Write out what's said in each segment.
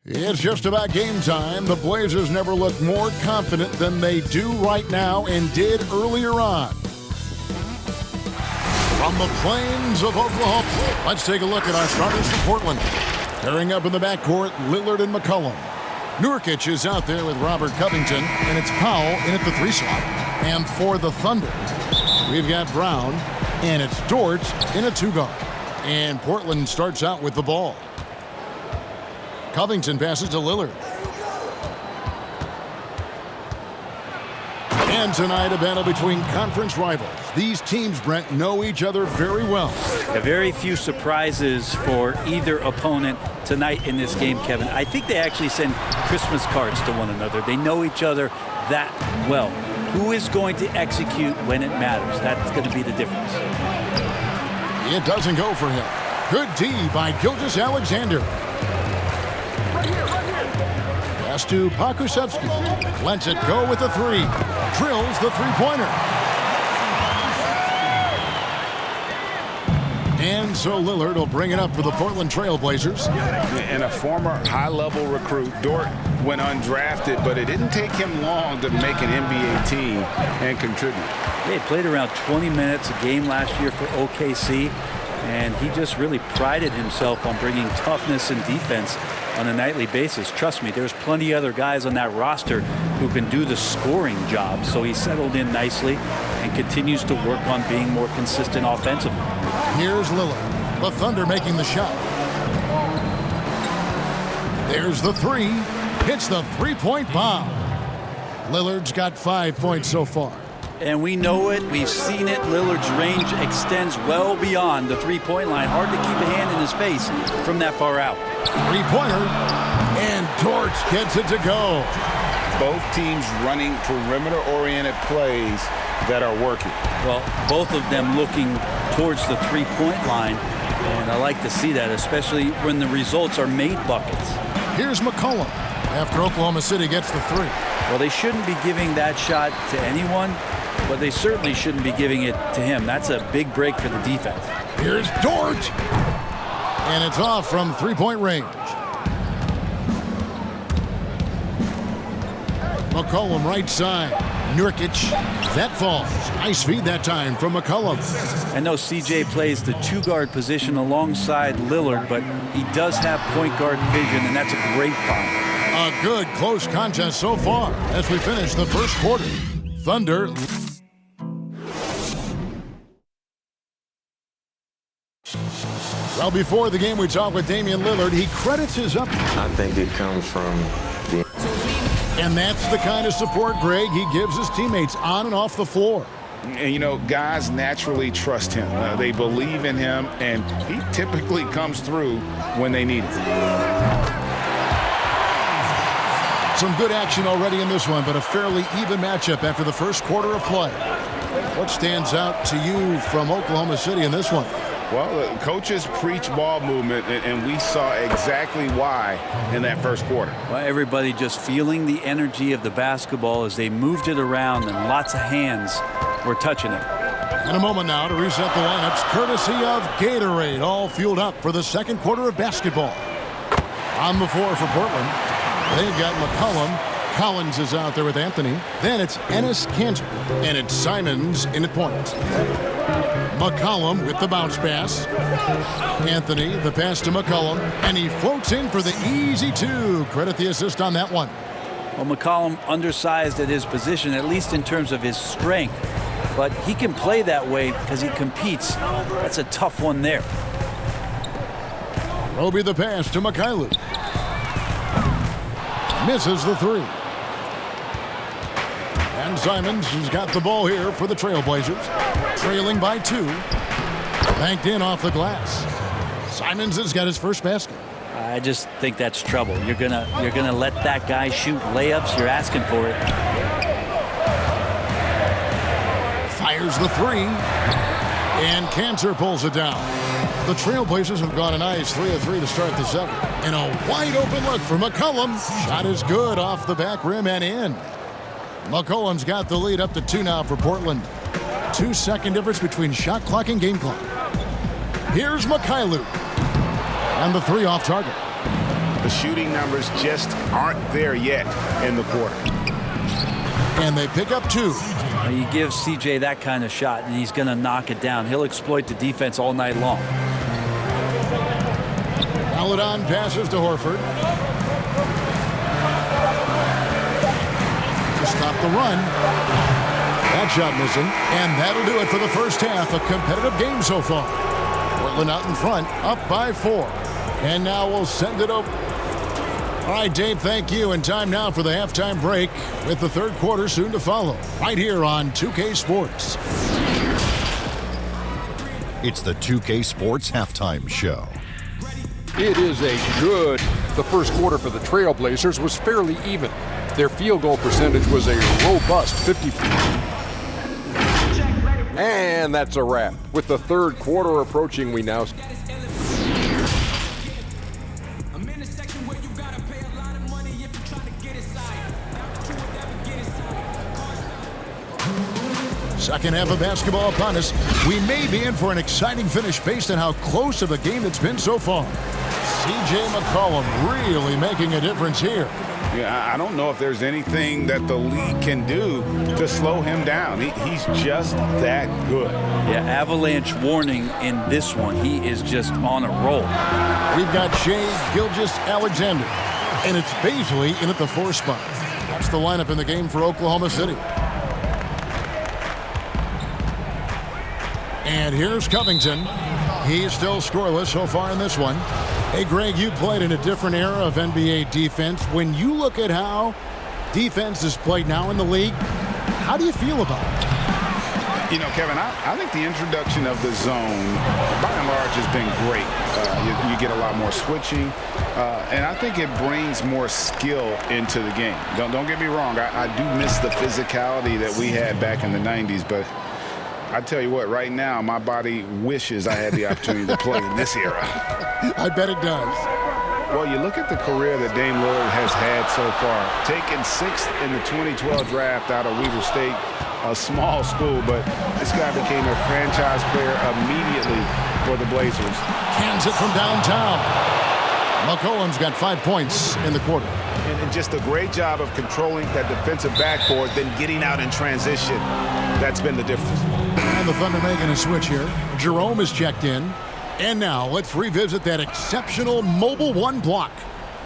It's just about game time. The Blazers never looked more confident than they do right now and did earlier on. From the plains of Oklahoma, let's take a look at our starters for Portland. Pairing up in the backcourt, Lillard and McCollum. Nurkic is out there with Robert Covington, and it's Powell in at the 3 slot. And for the Thunder, we've got Brown, and it's Dort in a 2-guard. And Portland starts out with the ball. Covington passes to Lillard. And tonight, a battle between conference rivals. These teams, Brent, know each other very well. Very few surprises for either opponent tonight in this game, Kevin. I think they actually send Christmas cards to one another. They know each other that well. Who is going to execute when it matters? That's going to be the difference. It doesn't go for him. Good D by Gilgeous Alexander. Pass to Pokusevski. Lets it go with the 3. Drills the 3-pointer. And so Lillard will bring it up for the Portland Trail Blazers. And a former high-level recruit, Dort went undrafted, but it didn't take him long to make an NBA team and contribute. He played around 20 minutes a game last year for OKC, and he just really prided himself on bringing toughness and defense on a nightly basis. Trust me, there's plenty of other guys on that roster who can do the scoring job, so he settled in nicely and continues to work on being more consistent offensively. Here's Lillard. The Thunder making the shot. There's the 3. Hits the 3-point bomb. Lillard's got 5 points so far. And we know it. We've seen it. Lillard's range extends well beyond the 3-point line. Hard to keep a hand in his face from that far out. 3-pointer. And Dort gets it to go. Both teams running perimeter-oriented plays that are working. Well, both of them looking towards the 3-point line, and I like to see that, especially when the results are made buckets. Here's McCollum after Oklahoma City gets the 3. Well, they shouldn't be giving that shot to anyone, but they certainly shouldn't be giving it to him. That's a big break for the defense. Here's Dort, and it's off from 3-point range. McCollum right side. Nurkic. That falls. Nice feed that time from McCollum. I know CJ plays the 2-guard position alongside Lillard, but he does have point guard vision, and that's a great find. A good close contest so far as we finish the first quarter. Thunder. Well, before the game, we talked with Damian Lillard. He credits his up. I think it comes from the... And that's the kind of support, Greg, he gives his teammates on and off the floor. And, you know, guys naturally trust him. They believe in him, and he typically comes through when they need it. Some good action already in this one, but a fairly even matchup after the first quarter of play. What stands out to you from Oklahoma City in this one? Well, coaches preach ball movement, and we saw exactly why in that first quarter. Well, everybody just feeling the energy of the basketball as they moved it around, and lots of hands were touching it. In a moment now to reset the lineups, courtesy of Gatorade, all fueled up for the second quarter of basketball. On the floor for Portland, they've got McCollum. Collins is out there with Anthony. Then it's Enes Kanter, and it's Simons in at point. McCollum with the bounce pass. Anthony, the pass to McCollum, and he floats in for the easy 2. Credit the assist on that one. Well, McCollum undersized at his position, at least in terms of his strength, but he can play that way because he competes. That's a tough one there. Roby the pass to Mikhailuk. Misses the 3. And Simons has got the ball here for the Trailblazers. Trailing by 2. Banked in off the glass. Simons has got his first basket. I just think that's trouble. You're gonna let that guy shoot layups. You're asking for it. Fires the 3. And Kanter pulls it down. The Trailblazers have gone a nice 3 of 3 to start the second. And a wide open look for McCollum. Shot is good off the back rim and in. McCollum's got the lead up to 2 now for Portland. 2-second difference between shot clock and game clock. Here's Mikhailuk. And the 3 off target. The shooting numbers just aren't there yet in the quarter. And they pick up 2. You give CJ that kind of shot, and he's going to knock it down. He'll exploit the defense all night long. Paladon passes to Horford. To stop the run. That shot missing. And that'll do it for the first half. A competitive game so far. Portland out in front, up by 4. And now we'll send it over. All right, Dave, thank you. And time now for the halftime break with the third quarter soon to follow. Right here on 2K Sports. It's the 2K Sports Halftime Show. It is the first quarter for the Trailblazers was fairly even. Their field goal percentage was a robust 50. And that's a wrap. With the third quarter approaching, we now... Second half of basketball upon us. We may be in for an exciting finish based on how close of a game it's been so far. C.J. McCollum really making a difference here. Yeah, I don't know if there's anything that the league can do to slow him down. He's just that good. Yeah, avalanche warning in this one. He is just on a roll. We've got Shai Gilgeous-Alexander, and it's Baisley in at the 4 spot. That's the lineup in the game for Oklahoma City. And here's Covington. He's still scoreless so far in this one. Hey, Greg, you played in a different era of NBA defense. When you look at how defense is played now in the league, how do you feel about it? You know, Kevin, I think the introduction of the zone, by and large, has been great. You get a lot more switching, and I think it brings more skill into the game. Don't get me wrong. I do miss the physicality that we had back in the 90s, but I tell you what, right now, my body wishes I had the opportunity to play in this era. I bet it does. Well, you look at the career that Dame Lillard has had so far. Taken 6th in the 2012 draft out of Weber State, a small school, but this guy became a franchise player immediately for the Blazers. Cans it from downtown. McCollum's got 5 points in the quarter. And just a great job of controlling that defensive backboard, then getting out in transition. That's been the difference. And the Thunder making a switch here. Jerome is checked in. And now let's revisit that exceptional mobile 1 block.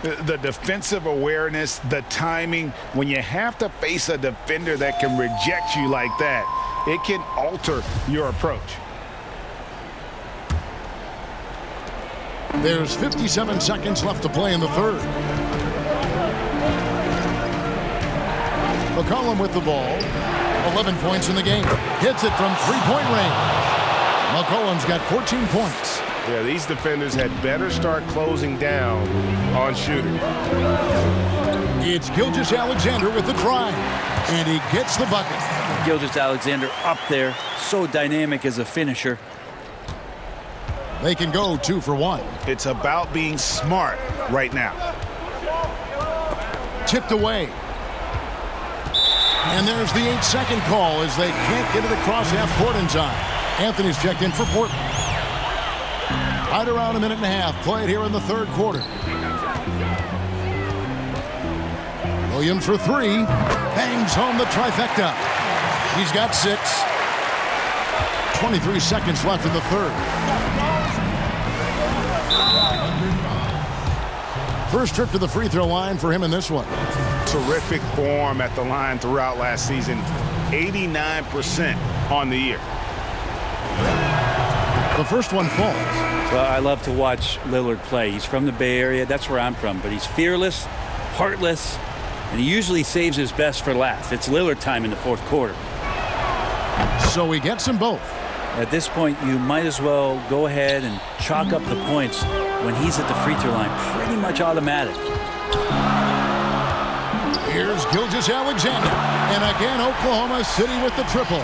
The defensive awareness, the timing. When you have to face a defender that can reject you like that, it can alter your approach. There's 57 seconds left to play in the third. McCollum with the ball. 11 points in the game. Hits it from 3-point range. McCollum's got 14 points. Yeah, these defenders had better start closing down on shooting. It's Gilgeous-Alexander with the drive. And he gets the bucket. Gilgeous-Alexander up there. So dynamic as a finisher. They can go 2 for 1. It's about being smart right now. Tipped away. And there's the 8-second call as they can't get it across half court in time. Anthony's checked in for Portland. Right around a minute and a half played here in the third quarter. Williams for 3. Bangs home the trifecta. He's got 6. 23 seconds left in the third. First trip to the free throw line for him in this one. Terrific form at the line throughout last season. 89% on the year. The first one falls. Well, I love to watch Lillard play. He's from the Bay Area. That's where I'm from. But he's fearless, heartless, and he usually saves his best for last. It's Lillard time in the fourth quarter. So he gets them both. At this point, you might as well go ahead and chalk up the points when he's at the free throw line. Pretty much automatic. Here's Gilgeous-Alexander. And again, Oklahoma City with the triple.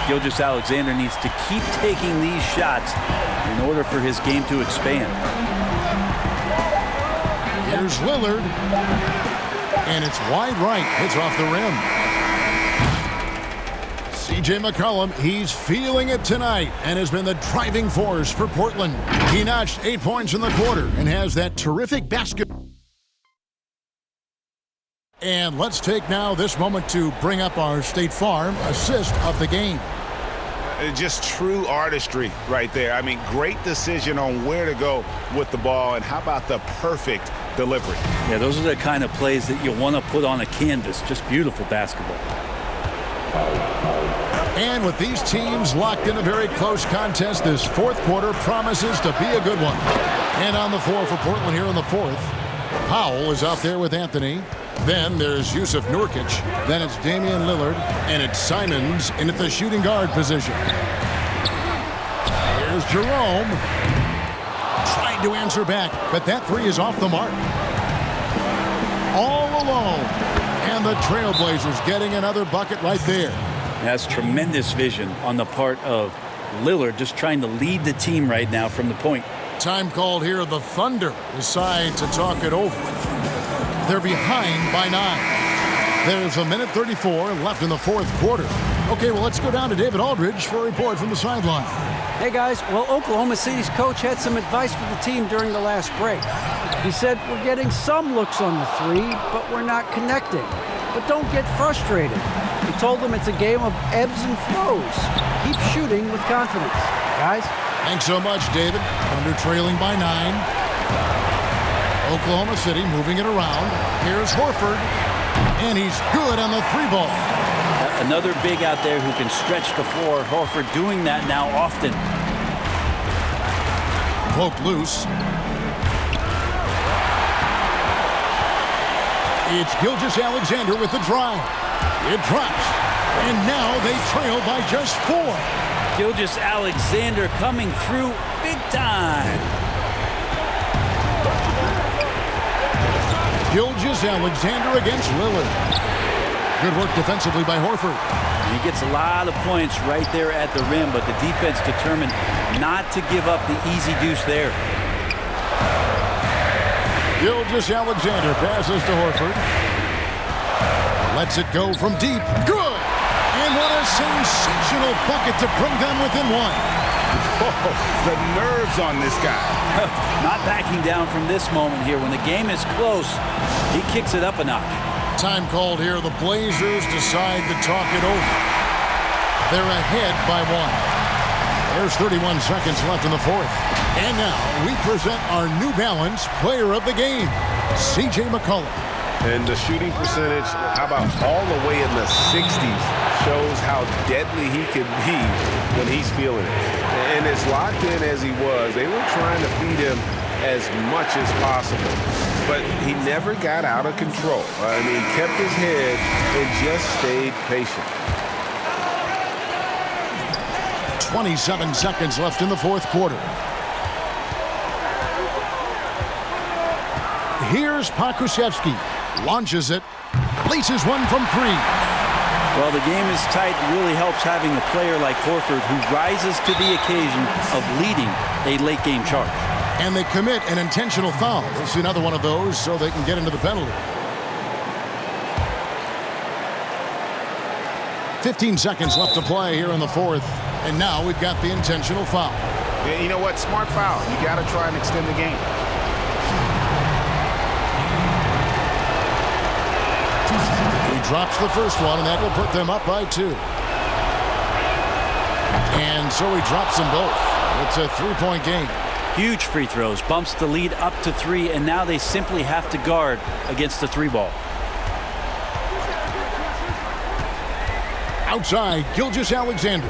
Gilgeous-Alexander needs to keep taking these shots in order for his game to expand. Here's Lillard. And it's wide right. It's off the rim. C.J. McCollum, he's feeling it tonight and has been the driving force for Portland. He notched 8 points in the quarter and has that terrific basket. And let's take now this moment to bring up our State Farm assist of the game. Just true artistry right there. I mean, great decision on where to go with the ball, and how about the perfect delivery? Yeah, those are the kind of plays that you want to put on a canvas. Just beautiful basketball. And with these teams locked in a very close contest, this fourth quarter promises to be a good one. And on the floor for Portland here in the fourth, Powell is out there with Anthony. Then there's Yusuf Nurkic. Then it's Damian Lillard. And it's Simons in at the shooting guard position. Here's Jerome. Trying to answer back, but that three is off the mark. All alone. And the Trailblazers getting another bucket right there. That's tremendous vision on the part of Lillard, just trying to lead the team right now from the point. Time called here. The Thunder decide to talk it over. They're behind by 9. There's a minute 34 left in the fourth quarter. Okay, well, let's go down to David Aldridge for a report from the sideline. Hey, guys. Well, Oklahoma City's coach had some advice for the team during the last break. He said, we're getting some looks on the three, but we're not connecting. But don't get frustrated. He told them it's a game of ebbs and flows. Keep shooting with confidence. Guys? Thanks so much, David. Thunder trailing by 9. Oklahoma City moving it around. Here's Horford. And he's good on the three ball. Another big out there who can stretch the floor. Horford doing that now often. Poked loose. It's Gilgeous-Alexander with the drive. It drops. And now they trail by just 4. Gilgeous-Alexander coming through big time. Gilgeous-Alexander against Lillard. Good work defensively by Horford. He gets a lot of points right there at the rim, but the defense determined not to give up the easy deuce there. Gilgeous-Alexander passes to Horford. Lets it go from deep. Good! And what a sensational bucket to bring them within 1. Oh, the nerves on this guy. Not backing down from this moment here. When the game is close, he kicks it up a notch. Time called here. The Blazers decide to talk it over. They're ahead by 1. There's 31 seconds left in the fourth. And now we present our New Balance player of the game, C.J. McCollum. And the shooting percentage, how about all the way in the 60s, shows how deadly he can be when he's feeling it. And as locked in as he was, they were trying to feed him as much as possible. But he never got out of control. I mean, he kept his head and just stayed patient. 27 seconds left in the fourth quarter. Here's Pokusevski. Launches it. Places one from 3. Well, the game is tight. It really helps having a player like Horford who rises to the occasion of leading a late-game charge. And they commit an intentional foul. We'll see another one of those so they can get into the penalty. 15 seconds left to play here in the fourth. And now we've got the intentional foul. Yeah, you know what? Smart foul. You got to try and extend the game. He drops the first one, and that will put them up by 2. And so he drops them both. It's a 3-point game. Huge free throws, bumps the lead up to 3, and now they simply have to guard against the 3 ball. Outside, Gilgeous-Alexander.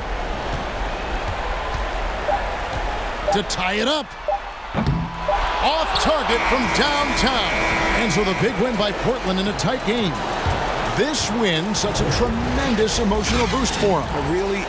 To tie it up. Off target from downtown. And so the big win by Portland in a tight game. This win, such a tremendous emotional boost for them. Really